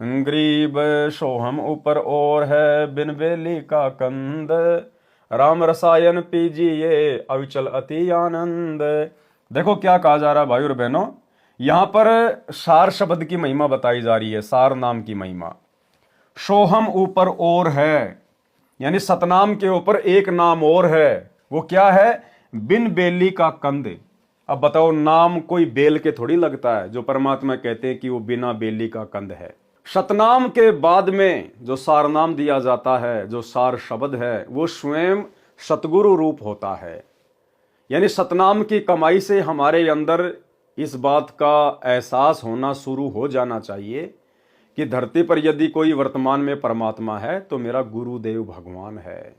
गरीब सोहम ऊपर और है बिन बेली का कंद। राम रसायन पीजिए अविचल अति आनंद। देखो क्या कहा जा रहा है भाई और बहनों, यहां पर सार शब्द की महिमा बताई जा रही है, सार नाम की महिमा। सोहम ऊपर और है, यानी सतनाम के ऊपर एक नाम और है, वो क्या है? बिन बेली का कंद। अब बताओ, नाम कोई बेल के थोड़ी लगता है जो परमात्मा कहते हैं कि वो बिना बेली का कंद है। सतनाम के बाद में जो सार नाम दिया जाता है, जो सार शब्द है, वो स्वयं सतगुरु रूप होता है। यानी सतनाम की कमाई से हमारे अंदर इस बात का एहसास होना शुरू हो जाना चाहिए कि धरती पर यदि कोई वर्तमान में परमात्मा है तो मेरा गुरुदेव भगवान है।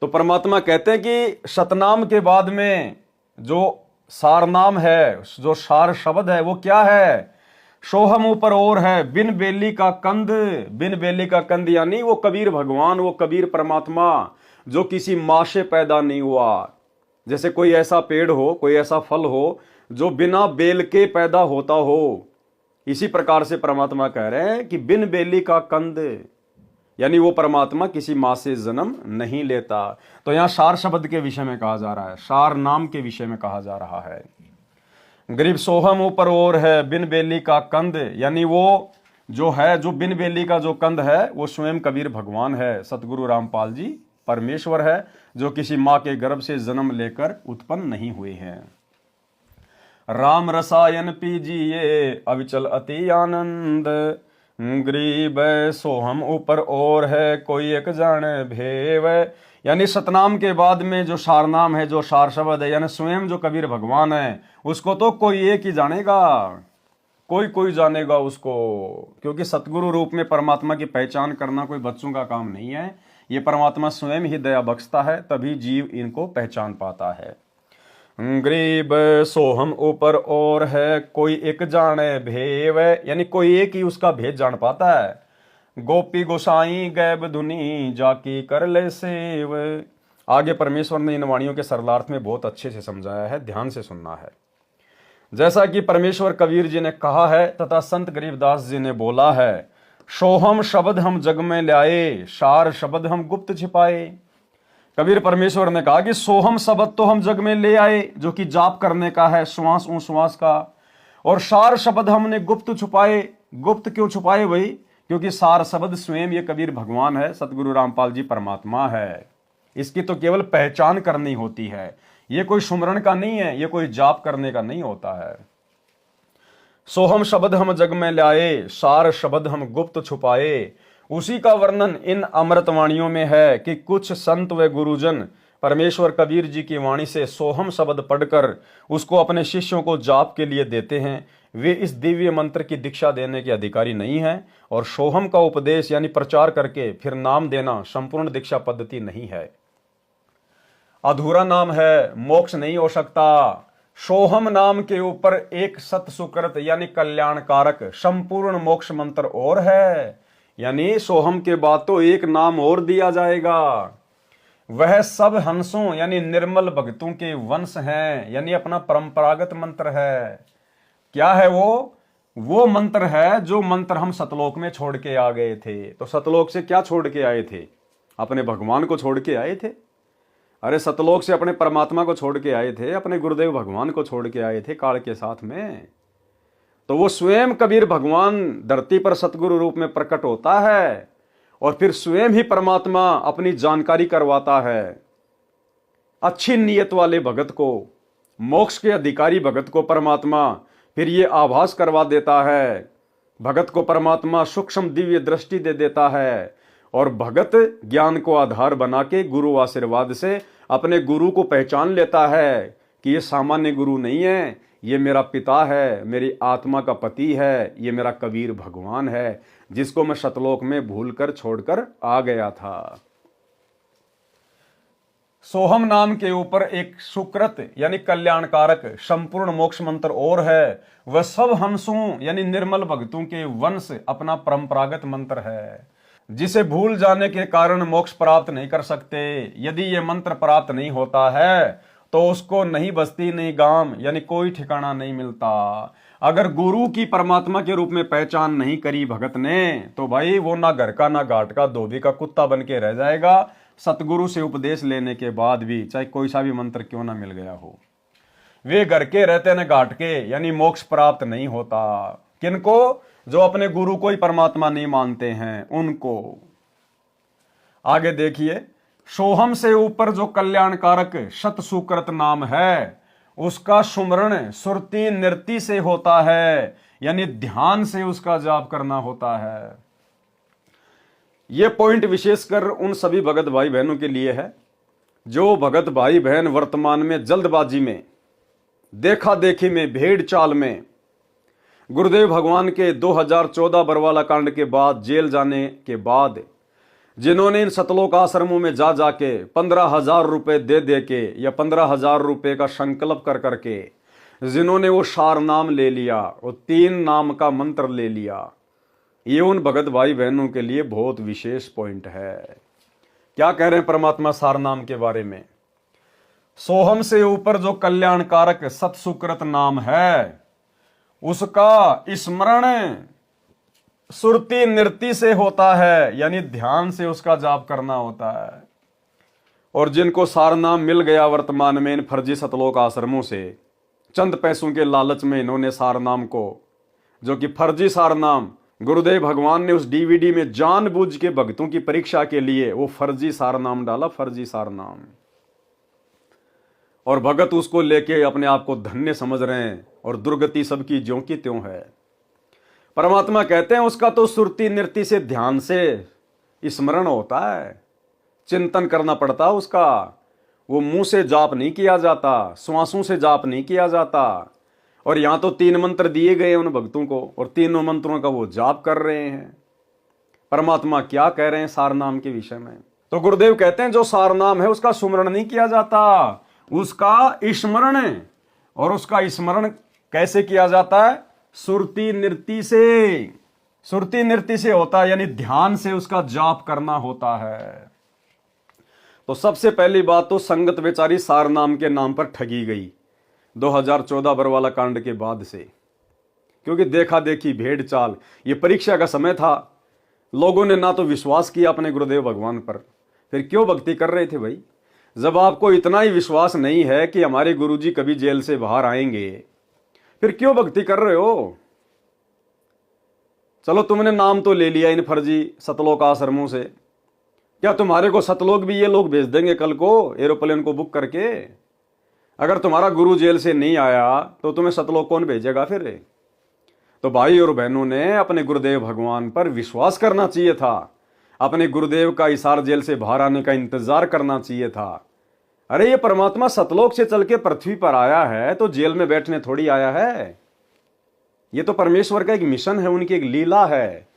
तो परमात्मा कहते हैं कि सतनाम के बाद में जो सार नाम है, जो सार शब्द है, वो क्या है? सोहम ऊपर और है बिन बेली का कंद। बिन बेली का कंद यानी वो कबीर भगवान, वो कबीर परमात्मा जो किसी मां से पैदा नहीं हुआ। जैसे कोई ऐसा पेड़ हो, कोई ऐसा फल हो जो बिना बेल के पैदा होता हो, इसी प्रकार से परमात्मा कह रहे हैं कि बिन बेली का कंद, यानी वो परमात्मा किसी मां से जन्म नहीं लेता। तो यहां सार शब्द के विषय में कहा जा रहा है, सार नाम के विषय में कहा जा रहा है। गरीब सोहम ऊपर और है बिन बेली का कंद, यानी वो जो है, जो बिन बेली का जो कंद है, वो स्वयं कबीर भगवान है, सतगुरु रामपाल जी परमेश्वर है, जो किसी मां के गर्भ से जन्म लेकर उत्पन्न नहीं हुए हैं। राम रसायन पीजिए अविचल अति आनंद। गरीब सोहम ऊपर और है कोई एक जाने भेव। यानी सतनाम के बाद में जो सारनाम है, जो सार शब्द है, यानी स्वयं जो कबीर भगवान है, उसको तो कोई एक ही जानेगा, कोई कोई जानेगा उसको। क्योंकि सतगुरु रूप में परमात्मा की पहचान करना कोई बच्चों का काम नहीं है, ये परमात्मा स्वयं ही दया बख्शता है, तभी जीव इनको पहचान पाता है। गरीब सोहम ऊपर और है कोई एक जाने भेव, यानी कोई एक ही उसका भेद जान पाता है। गोपी गोसाई गैब धुनी जाकी कर ले सेव। आगे परमेश्वर ने इन वाणियों के सरलार्थ में बहुत अच्छे से समझाया है, ध्यान से सुनना है। जैसा कि परमेश्वर कबीर जी ने कहा है तथा संत गरीबदास जी ने बोला है, सोहम शब्द हम जग में लाए, सार शब्द हम गुप्त छिपाए। कबीर परमेश्वर ने कहा कि सोहम शब्द तो हम जग में ले आए, जो कि जाप करने का है, श्वास श्वास का, और सार शब्द हमने गुप्त छुपाए। गुप्त क्यों छुपाए भाई? क्योंकि सार शब्द स्वयं ये कबीर भगवान है, सतगुरु रामपाल जी परमात्मा है। इसकी तो केवल पहचान करनी होती है, ये कोई सुमरण का नहीं है, ये कोई जाप करने का नहीं होता है। सोहम शब्द हम जग में लाए, सार शब्द हम गुप्त छुपाए। उसी का वर्णन इन अमृतवाणियों में है कि कुछ संत व गुरुजन परमेश्वर कबीर जी की वाणी से सोहम शब्द पढ़कर उसको अपने शिष्यों को जाप के लिए देते हैं। वे इस दिव्य मंत्र की दीक्षा देने के अधिकारी नहीं हैं, और सोहम का उपदेश यानी प्रचार करके फिर नाम देना संपूर्ण दीक्षा पद्धति नहीं है। अधूरा नाम है, मोक्ष नहीं हो सकता। सोहम नाम के ऊपर एक सत सुकृत यानी कल्याणकारक संपूर्ण मोक्ष मंत्र और है। यानी सोहम के बाद तो एक नाम और दिया जाएगा, वह सब हंसों यानी निर्मल भक्तों के वंश हैं, यानी अपना परंपरागत मंत्र है। क्या है वो मंत्र है जो मंत्र हम सतलोक में छोड़ के आ गए थे। तो सतलोक से क्या छोड़ के आए थे? अपने भगवान को छोड़ के आए थे। अरे सतलोक से अपने परमात्मा को छोड़ के आए थे, अपने गुरुदेव भगवान को छोड़ के आए थे काल के साथ में। तो वो स्वयं कबीर भगवान धरती पर सतगुरु रूप में प्रकट होता है, और फिर स्वयं ही परमात्मा अपनी जानकारी करवाता है। अच्छी नीयत वाले भगत को, मोक्ष के अधिकारी भगत को परमात्मा फिर ये आभास करवा देता है। भगत को परमात्मा सूक्ष्म दिव्य दृष्टि दे देता है, और भगत ज्ञान को आधार बना के गुरु आशीर्वाद से अपने गुरु को पहचान लेता है कि ये सामान्य गुरु नहीं है, ये मेरा पिता है, मेरी आत्मा का पति है, ये मेरा कबीर भगवान है, जिसको मैं सतलोक में भूलकर छोड़कर आ गया था। सोहम नाम के ऊपर एक सुकृत यानी कल्याणकारक संपूर्ण मोक्ष मंत्र और है, वह सब हंसों यानी निर्मल भक्तों के वंश अपना परंपरागत मंत्र है, जिसे भूल जाने के कारण मोक्ष प्राप्त नहीं कर सकते। यदि ये मंत्र प्राप्त नहीं होता है तो उसको नहीं बस्ती नहीं गांव यानी कोई ठिकाना नहीं मिलता। अगर गुरु की परमात्मा के रूप में पहचान नहीं करी भगत ने, तो भाई वो ना घर का ना घाट का धोबी का कुत्ता बन के रह जाएगा। सतगुरु से उपदेश लेने के बाद भी चाहे कोई सा भी मंत्र क्यों ना मिल गया हो, वे घर के रहते न घाट के, यानी मोक्ष प्राप्त नहीं होता। किनको? जो अपने गुरु को ही परमात्मा नहीं मानते हैं उनको। आगे देखिए, सोहम से ऊपर जो कल्याणकारक शत सुकृत नाम है, उसका सुमरण सुरति नृति से होता है, यानी ध्यान से उसका जाप करना होता है। यह पॉइंट विशेषकर उन सभी भगत भाई बहनों के लिए है जो भगत भाई बहन वर्तमान में जल्दबाजी में, देखा देखी में, भेड़ चाल में गुरुदेव भगवान के 2014 बरवाला कांड के बाद जेल जाने के बाद जिन्होंने इन सतलोक आश्रमों में जा जाके 15,000 रुपए दे दे के या 15,000 रुपए का संकल्प कर करके जिन्होंने वो सार नाम ले लिया, वो 3 नाम का मंत्र ले लिया, ये उन भगत भाई बहनों के लिए बहुत विशेष पॉइंट है। क्या कह रहे हैं परमात्मा सार नाम के बारे में? सोहम से ऊपर जो कल्याणकारक सतसुकृत नाम है, उसका स्मरण सुरति नृति से होता है, यानी ध्यान से उसका जाप करना होता है। और जिनको सार नाम मिल गया वर्तमान में इन फर्जी सतलोक आश्रमों से, चंद पैसों के लालच में इन्होंने सार नाम को, जो कि फर्जी सार नाम, गुरुदेव भगवान ने उस डीवीडी में जानबूझ के भक्तों की परीक्षा के लिए वो फर्जी सार नाम डाला, फर्जी सार नाम, और भगत उसको लेके अपने आप को धन्य समझ रहे हैं और दुर्गति सबकी ज्यों की त्यों है। परमात्मा कहते हैं उसका तो सुरति नृति से, ध्यान से स्मरण होता है, चिंतन करना पड़ता है उसका। वो मुंह से जाप नहीं किया जाता, श्वासों से जाप नहीं किया जाता। और यहां तो 3 मंत्र दिए गए उन भक्तों को और तीनों मंत्रों का वो जाप कर रहे हैं। परमात्मा क्या कह रहे हैं सार नाम के विषय में? तो गुरुदेव कहते हैं जो सार नाम है उसका सुमरण नहीं किया जाता, उसका स्मरण है। और उसका स्मरण कैसे किया जाता है? सुरति नृति से, सुरति नृति से होता है, यानी ध्यान से उसका जाप करना होता है। तो सबसे पहली बात तो संगत बेचारी सार नाम के नाम पर ठगी गई 2014 बरवाला कांड के बाद से, क्योंकि देखा देखी, भेड़ चाल, ये परीक्षा का समय था। लोगों ने ना तो विश्वास किया अपने गुरुदेव भगवान पर, फिर क्यों भक्ति कर रहे थे भाई? जब आपको इतना ही विश्वास नहीं है कि हमारे गुरुजी कभी जेल से बाहर आएंगे, फिर क्यों भक्ति कर रहे हो? चलो तुमने नाम तो ले लिया इन फर्जी सतलोक आश्रमों से, क्या तुम्हारे को सतलोक भी ये लोग भेज देंगे कल को एरोप्लेन को बुक करके? अगर तुम्हारा गुरु जेल से नहीं आया तो तुम्हें सतलोक कौन भेजेगा फिर? तो भाई और बहनों ने अपने गुरुदेव भगवान पर विश्वास करना चाहिए था, अपने गुरुदेव का इसार जेल से बाहर आने का इंतजार करना चाहिए था। अरे ये परमात्मा सतलोक से चल के पृथ्वी पर आया है तो जेल में बैठने थोड़ी आया है। ये तो परमेश्वर का एक मिशन है, उनकी एक लीला है।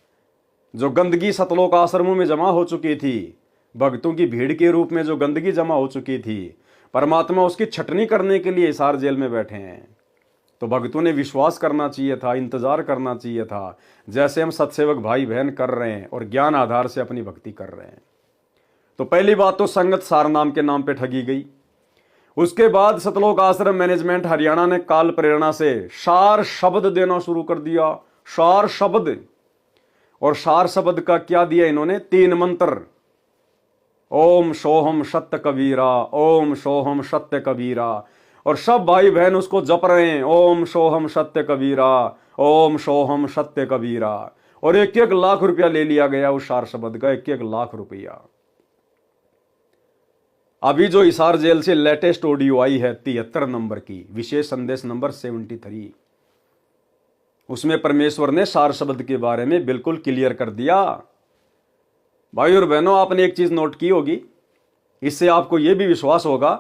जो गंदगी सतलोक आश्रमों में जमा हो चुकी थी, भक्तों की भीड़ के रूप में जो गंदगी जमा हो चुकी थी, परमात्मा उसकी छटनी करने के लिए इसार जेल में बैठे हैं। तो भक्तों ने विश्वास करना चाहिए था, इंतजार करना चाहिए था, जैसे हम सत्सेवक भाई बहन कर रहे हैं और ज्ञान आधार से अपनी भक्ति कर रहे हैं। तो पहली बात तो संगत सार नाम के नाम पे ठगी गई। उसके बाद सतलोक आश्रम मैनेजमेंट हरियाणा ने काल प्रेरणा से सार शब्द देना शुरू कर दिया, सार शब्द। और सार शब्द का क्या दिया इन्होंने? 3 मंत्र, ओम सोहम सत्य कबीरा, ओम सोहम सत्य कबीरा। और सब भाई बहन उसको जप रहे हैं, ओम सोहम सत्य कबीरा, ओम सोहम सत्य कबीरा। और 1-1 लाख रुपया ले लिया गया उस सार शब्द का, 1-1 लाख रुपया। अभी जो हिसार जेल से लेटेस्ट ऑडियो आई है 73 नंबर की, विशेष संदेश नंबर 73, उसमें परमेश्वर ने सार शब्द के बारे में बिल्कुल क्लियर कर दिया। भाई और बहनों, आपने एक चीज नोट की होगी, इससे आपको यह भी विश्वास होगा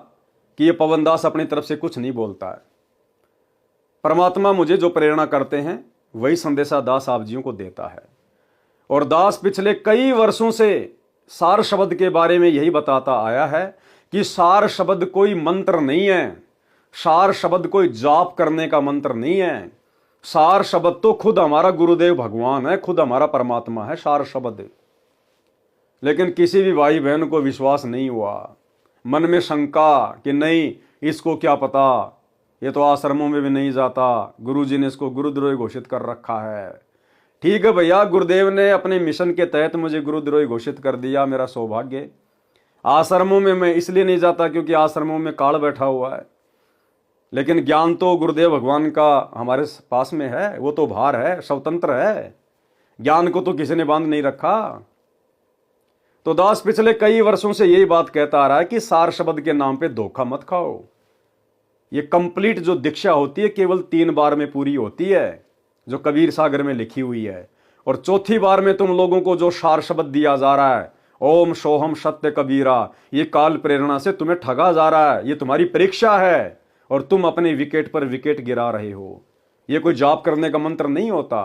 कि यह पवन दास अपनी तरफ से कुछ नहीं बोलता है। परमात्मा मुझे जो प्रेरणा करते हैं वही संदेशा दास आप जियों को देता है। और दास पिछले कई वर्षों से सार शब्द के बारे में यही बताता आया है कि सार शब्द कोई मंत्र नहीं है, सार शब्द कोई जाप करने का मंत्र नहीं है। सार शब्द तो खुद हमारा गुरुदेव भगवान है, खुद हमारा परमात्मा है सार शब्द। लेकिन किसी भी भाई बहन को विश्वास नहीं हुआ, मन में शंका कि नहीं इसको क्या पता, ये तो आश्रमों में भी नहीं जाता, गुरुजी ने इसको गुरुद्रोही घोषित कर रखा है। ठीक है भैया, गुरुदेव ने अपने मिशन के तहत मुझे गुरुद्रोही घोषित कर दिया, मेरा सौभाग्य। आश्रमों में मैं इसलिए नहीं जाता क्योंकि आश्रमों में काल बैठा हुआ है, लेकिन ज्ञान तो गुरुदेव भगवान का हमारे पास में है, वो तो बाहर है, स्वतंत्र है, ज्ञान को तो किसी ने बांध नहीं रखा। तो दास पिछले कई वर्षों से यही बात कहता आ रहा है कि सार शब्द के नाम पे धोखा मत खाओ। ये कंप्लीट जो दीक्षा होती है केवल 3 बार में पूरी होती है, जो कबीर सागर में लिखी हुई है। और चौथी बार में तुम लोगों को जो सार शब्द दिया जा रहा है, ओम सोहम सत्य कबीरा, ये काल प्रेरणा से तुम्हें ठगा जा रहा है, ये तुम्हारी परीक्षा है और तुम अपने विकेट पर विकेट गिरा रहे हो। ये कोई जाप करने का मंत्र नहीं होता।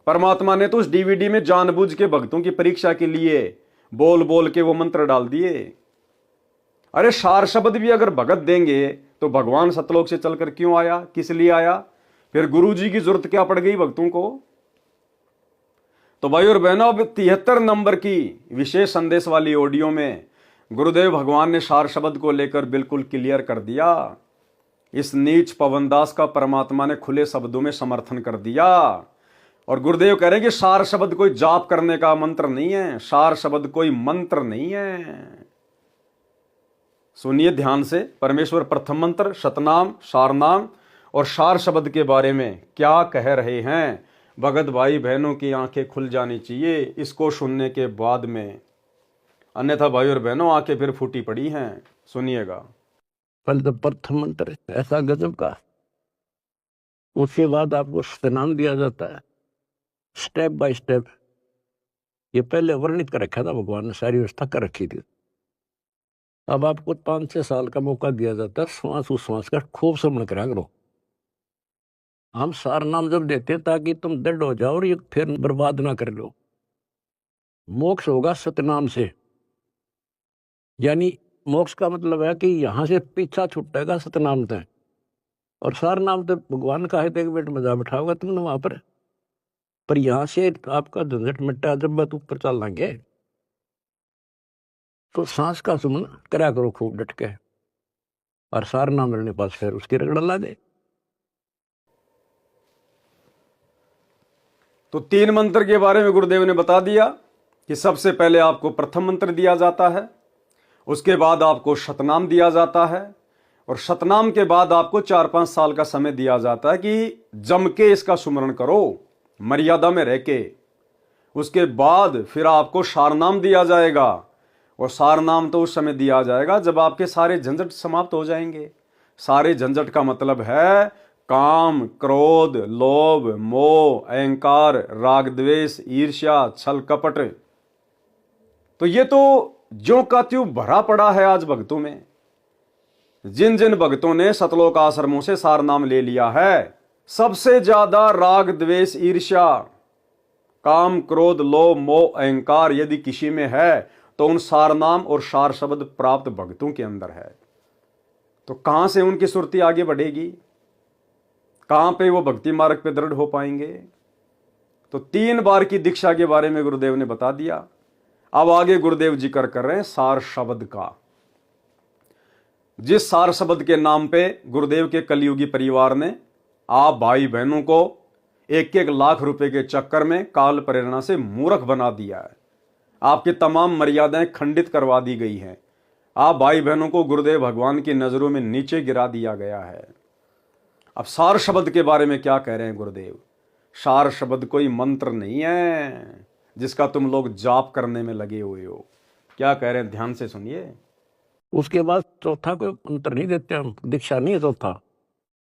परमात्मा ने तो उस डीवीडी में जानबूझ के भक्तों की परीक्षा के लिए बोल बोल के वो मंत्र डाल दिए। अरे सार शब्द भी अगर भगत देंगे तो भगवान सतलोक से चलकर क्यों आया, किस लिए आया, फिर गुरु जी की जरूरत क्या पड़ गई भक्तों को। तो भाई और बहनों, अब 73 नंबर की विशेष संदेश वाली ऑडियो में गुरुदेव भगवान ने सार शब्द को लेकर बिल्कुल क्लियर कर दिया। इस नीच पवनदास का परमात्मा ने खुले शब्दों में समर्थन कर दिया। और गुरुदेव कह रहे हैं कि सार शब्द कोई जाप करने का मंत्र नहीं है, सार शब्द कोई मंत्र नहीं है। सुनिए ध्यान से, परमेश्वर प्रथम मंत्र, सतनाम, सारनाम और सार शब्द के बारे में क्या कह रहे हैं। भगत भाई बहनों की आंखें खुल जानी चाहिए इसको सुनने के बाद में, अन्यथा भाई और बहनों आंखें फिर फूटी पड़ी हैं। सुनिएगा। पहले तो प्रथम मंत्र ऐसा गजब का, उसके बाद आपको सतनाम दिया जाता है स्टेप बाय स्टेप। ये पहले वर्णित कर रखा था भगवान ने, सारी व्यवस्था कर रखी थी। अब आपको 5-6 साल का मौका दिया जाता है श्वास उश्वास का खूब समझ करा करो। हम सार नाम जब देते ताकि तुम दृढ़ हो जाओ और ये फिर बर्बाद ना कर लो। मोक्ष होगा सतनाम से, यानी मोक्ष का मतलब है कि यहां से पीछा छूटेगा सतनाम से। और सार नाम तो भगवान का है, एक बेट मजा बैठाओगा तुमने वहां पर यहां से आपका झंझट मिटा जब बात ऊपर चल लेंगे। तो सांस का सुमन करा करो खूब डट के, और सार नाम मिलने पास फिर उसकी रगड़ ला दे। तो 3 मंत्र के बारे में गुरुदेव ने बता दिया कि सबसे पहले आपको प्रथम मंत्र दिया जाता है, उसके बाद आपको सतनाम दिया जाता है, और सतनाम के बाद आपको 4-5 साल का समय दिया जाता है कि जम के इसका सुमरण करो, मर्यादा में रह के। उसके बाद फिर आपको सारनाम दिया जाएगा, और सारनाम तो उस समय दिया जाएगा जब आपके सारे झंझट समाप्त हो जाएंगे। सारे झंझट का मतलब है काम, क्रोध, लोभ, मोह, अहंकार, राग, द्वेष, ईर्ष्या, छल, कपट। तो ये तो ज्यों का त्यों भरा पड़ा है आज भक्तों में। जिन जिन भक्तों ने सतलोक आश्रमों से सार नाम ले लिया है, सबसे ज्यादा राग, द्वेष, ईर्ष्या, काम, क्रोध, लोभ, मोह, अहंकार यदि किसी में है तो उन सार नाम और सार शब्द प्राप्त भक्तों के अंदर है। तो कहां से उनकी सुरती आगे बढ़ेगी, कहां पे वो भक्ति मार्ग पे दृढ़ हो पाएंगे। तो 3 बार की दीक्षा के बारे में गुरुदेव ने बता दिया। अब आगे गुरुदेव जिक्र कर रहे हैं सार शब्द का। जिस सार शब्द के नाम पे गुरुदेव के कलयुगी परिवार ने आप भाई बहनों को 1-1 लाख रुपए के चक्कर में काल प्रेरणा से मूर्ख बना दिया है, आपकी तमाम मर्यादाएं खंडित करवा दी गई हैं, आप भाई बहनों को गुरुदेव भगवान की नजरों में नीचे गिरा दिया गया है। अब सार शब्द के बारे में क्या कह रहे हैं गुरुदेव। सार शब्द कोई मंत्र नहीं है जिसका तुम लोग जाप करने में लगे हुए हो। क्या कह रहे हैं, ध्यान से सुनिए। उसके बाद चौथा कोई मंत्र नहीं देते हम, दीक्षा नहीं है चौथा।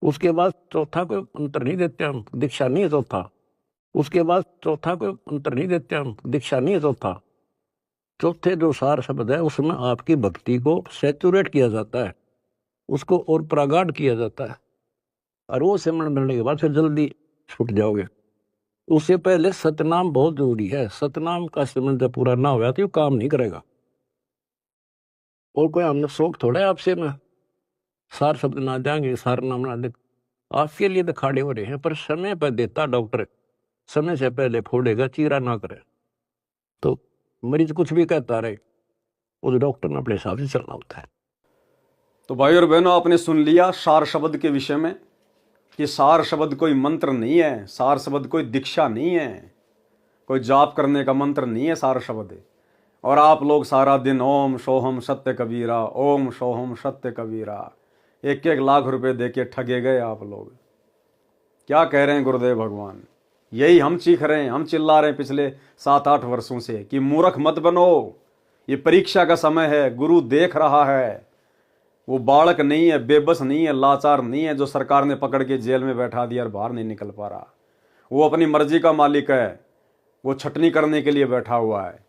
उसके बाद चौथा कोई मंत्र नहीं देते हम, दीक्षा नहीं है चौथा। उसके बाद चौथा कोई मंत्र नहीं देते हम, दीक्षा नहीं है चौथा। चौथे जो सार शब्द है उसमें आपकी भक्ति को सैचुरेट किया जाता है, उसको और प्रगाढ़ किया जाता है, और वो सिमरण मिलने के बाद फिर जल्दी छूट जाओगे। उससे पहले सतनाम बहुत जरूरी है। सतनाम का सिमरण जब पूरा ना हुआ तो ये काम नहीं करेगा। और कोई हमने शौक थोड़ा है आपसे में सार शब्द ना जाएंगे, सार नाम ना दे, आपके लिए तो खड़े हो रहे हैं। पर समय पर देता डॉक्टर, समय से पहले फोड़ेगा, चीरा ना करे। तो मरीज कुछ भी कहता रहे, उस डॉक्टर ने अपने हिसाब से चलना होता है। तो भाई और बहनों, आपने सुन लिया सार शब्द के विषय में कि सार शब्द कोई मंत्र नहीं है, सार शब्द कोई दीक्षा नहीं है, कोई जाप करने का मंत्र नहीं है सार शब्द। और आप लोग सारा दिन ओम सोहम सत्य कबीरा, ओम सोहम सत्य कबीरा, 1-1 लाख रुपए दे के ठगे गए आप लोग। क्या कह रहे हैं गुरुदेव भगवान? यही हम चीख रहे हैं, हम चिल्ला रहे हैं पिछले 7-8 वर्षों से कि मूर्ख मत बनो, ये परीक्षा का समय है, गुरु देख रहा है। वो बालक नहीं है, बेबस नहीं है, लाचार नहीं है जो सरकार ने पकड़ के जेल में बैठा दिया और बाहर नहीं निकल पा रहा। वो अपनी मर्जी का मालिक है, वो छटनी करने के लिए बैठा हुआ है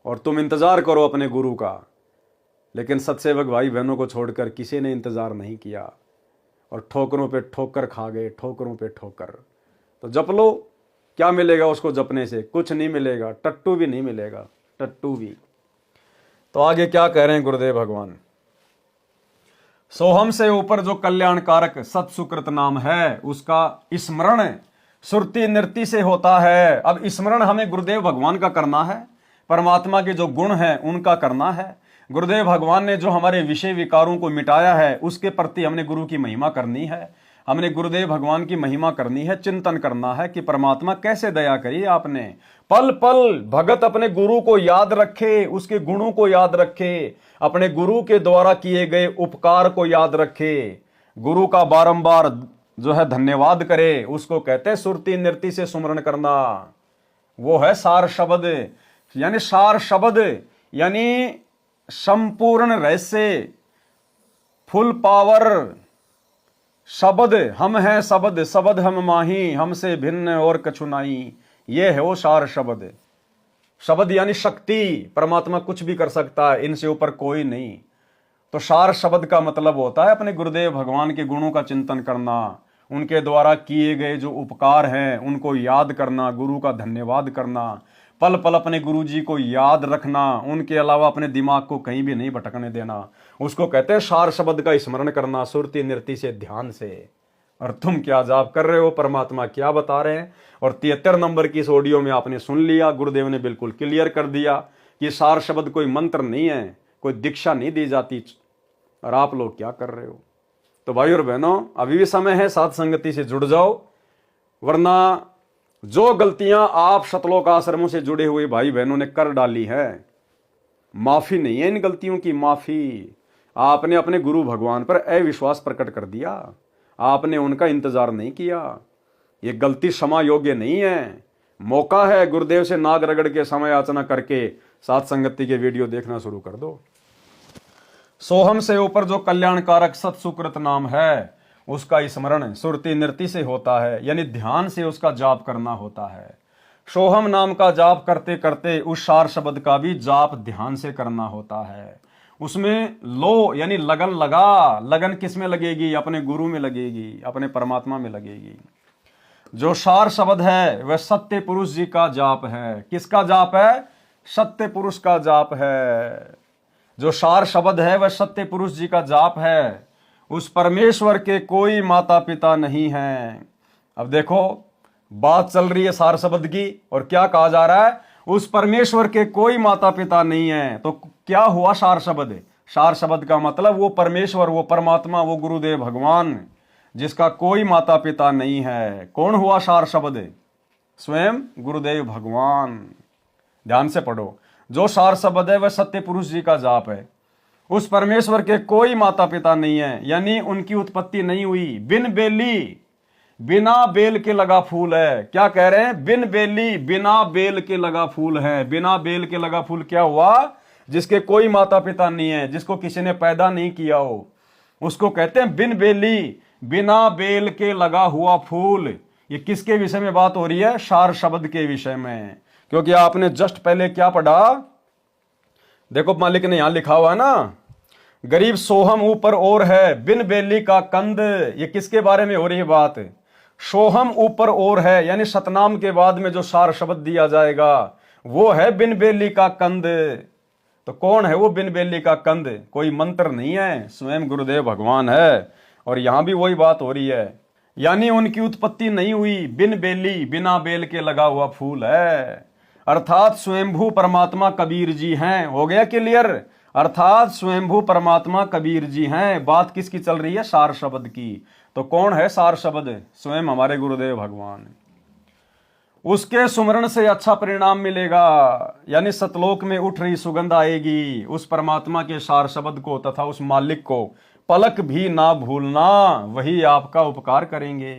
और तुम इंतजार करो अपने गुरु का। लेकिन सत्सेवक भाई बहनों को छोड़कर किसी ने इंतजार नहीं किया और ठोकरों पे ठोकर खा गए, ठोकरों पे ठोकर। तो जप लो, क्या मिलेगा उसको जपने से? कुछ नहीं मिलेगा, टट्टू भी नहीं मिलेगा, टट्टू भी। तो आगे क्या कह रहे हैं गुरुदेव भगवान? सोहम से ऊपर जो कल्याणकारक सत्सुकृत नाम है उसका स्मरण सुरति नृत्य से होता है। अब स्मरण हमें गुरुदेव भगवान का करना है, परमात्मा के जो गुण हैं उनका करना है। गुरुदेव भगवान ने जो हमारे विषय विकारों को मिटाया है उसके प्रति हमने गुरु की महिमा करनी है, हमने गुरुदेव भगवान की महिमा करनी है, चिंतन करना है कि परमात्मा कैसे दया करी आपने। पल पल भगत अपने गुरु को याद रखे, उसके गुणों को याद रखे, अपने गुरु के द्वारा किए गए उपकार को याद रखे, गुरु का बारंबार जो है धन्यवाद करे। उसको कहते हैं सुरति नृत्य से सुमरण करना। वो है सार शब्द। यानी सार शब्द यानी संपूर्ण रहस्य, फुल पावर शब्द। हम हैं शब्द, शब्द हम माही, हमसे भिन्न और कछु नहीं। ये है वो सार शब्द। शब्द यानी शक्ति, परमात्मा कुछ भी कर सकता है, इनसे ऊपर कोई नहीं। तो सार शब्द का मतलब होता है अपने गुरुदेव भगवान के गुणों का चिंतन करना, उनके द्वारा किए गए जो उपकार हैं उनको याद करना, गुरु का धन्यवाद करना, पल पल अपने गुरु जी को याद रखना, उनके अलावा अपने दिमाग को कहीं भी नहीं भटकने देना। उसको कहते हैं सार शब्द का स्मरण करना, सुरति नृत्य से, ध्यान से। और तुम क्या जाप कर रहे हो, परमात्मा क्या बता रहे हैं? और 73 नंबर की इस ऑडियो में आपने सुन लिया, गुरुदेव ने बिल्कुल क्लियर कर दिया कि सार शब्द कोई मंत्र नहीं है, कोई दीक्षा नहीं दी जाती। और आप लोग क्या कर रहे हो? तो भाई और बहनों, अभी भी समय है, साथ संगति से जुड़ जाओ, वरना जो गलतियां आप सतलोक आश्रमों से जुड़े हुए भाई बहनों ने कर डाली है, माफी नहीं है इन गलतियों की, माफी। आपने अपने गुरु भगवान पर अविश्वास प्रकट कर दिया, आपने उनका इंतजार नहीं किया। ये गलती क्षमा योग्य नहीं है। मौका है, गुरुदेव से नाग रगड़ के समय याचना करके साथ संगति के वीडियो देखना शुरू कर दो। सोहम से ऊपर जो कल्याणकारक सत्सुकृत नाम है उसका स्मरण सुरति नृत्य से होता है, यानी ध्यान से उसका जाप करना होता है। सोहम नाम का जाप करते करते उस सार शब्द का भी जाप ध्यान से करना होता है। उसमें लो यानी लगन लगा। लगन किस में लगेगी? अपने गुरु में लगेगी, अपने परमात्मा में लगेगी। जो सार शब्द है वह सत्य पुरुष जी का जाप है। किसका जाप है? सत्य पुरुष का जाप है। जो सार शब्द है वह सत्य पुरुष जी का जाप है। उस परमेश्वर के कोई माता पिता नहीं है। अब देखो, बात चल रही है सार शब्द की और क्या कहा जा रहा है? उस परमेश्वर के कोई माता पिता नहीं है। तो क्या हुआ सार शब्द? सार शब्द का मतलब वो परमेश्वर, वो परमात्मा, वो गुरुदेव भगवान जिसका कोई माता पिता नहीं है। कौन हुआ सार शब्द? स्वयं गुरुदेव भगवान। ध्यान से पढ़ो। जो सार शब्द है वह सत्य पुरुष जी का जाप है। उस परमेश्वर के कोई माता पिता नहीं है, यानी उनकी उत्पत्ति नहीं हुई। बिन बेली, बिना बेल के लगा फूल है। क्या कह रहे हैं? बिन बेली, बिना बेल के लगा फूल है। बिना बेल के लगा फूल क्या हुआ? जिसके कोई माता पिता नहीं है, जिसको किसी ने पैदा नहीं किया हो, उसको कहते हैं बिन बेली, बिना बेल के लगा हुआ फूल। ये किसके विषय में बात हो रही है? सार शब्द के विषय में। क्योंकि आपने जस्ट पहले क्या पढ़ा? देखो, मालिक ने यहां लिखा हुआ है ना, गरीब सोहम ऊपर और है, बिन बेली का कंद। ये किसके बारे में हो रही है बात? सोहम ऊपर और है, यानी सतनाम के बाद में जो सार शब्द दिया जाएगा वो है बिन बेली का कंद। तो कौन है वो बिन बेली का कंद? कोई मंत्र नहीं है, स्वयं गुरुदेव भगवान है। और यहां भी वही बात हो रही है, यानी उनकी उत्पत्ति नहीं हुई। बिन बेली, बिना बेल के लगा हुआ फूल है, अर्थात स्वयंभू परमात्मा कबीर जी हैं। हो गया क्लियर? अर्थात स्वयंभू परमात्मा कबीर जी हैं। बात किसकी चल रही है? सार शब्द की। तो कौन है सार शब्द? स्वयं हमारे गुरुदेव भगवान। उसके सुमरण से अच्छा परिणाम मिलेगा, यानी सतलोक में उठ रही सुगंध आएगी। उस परमात्मा के सार शब्द को तथा उस मालिक को पलक भी ना भूलना, वही आपका उपकार करेंगे।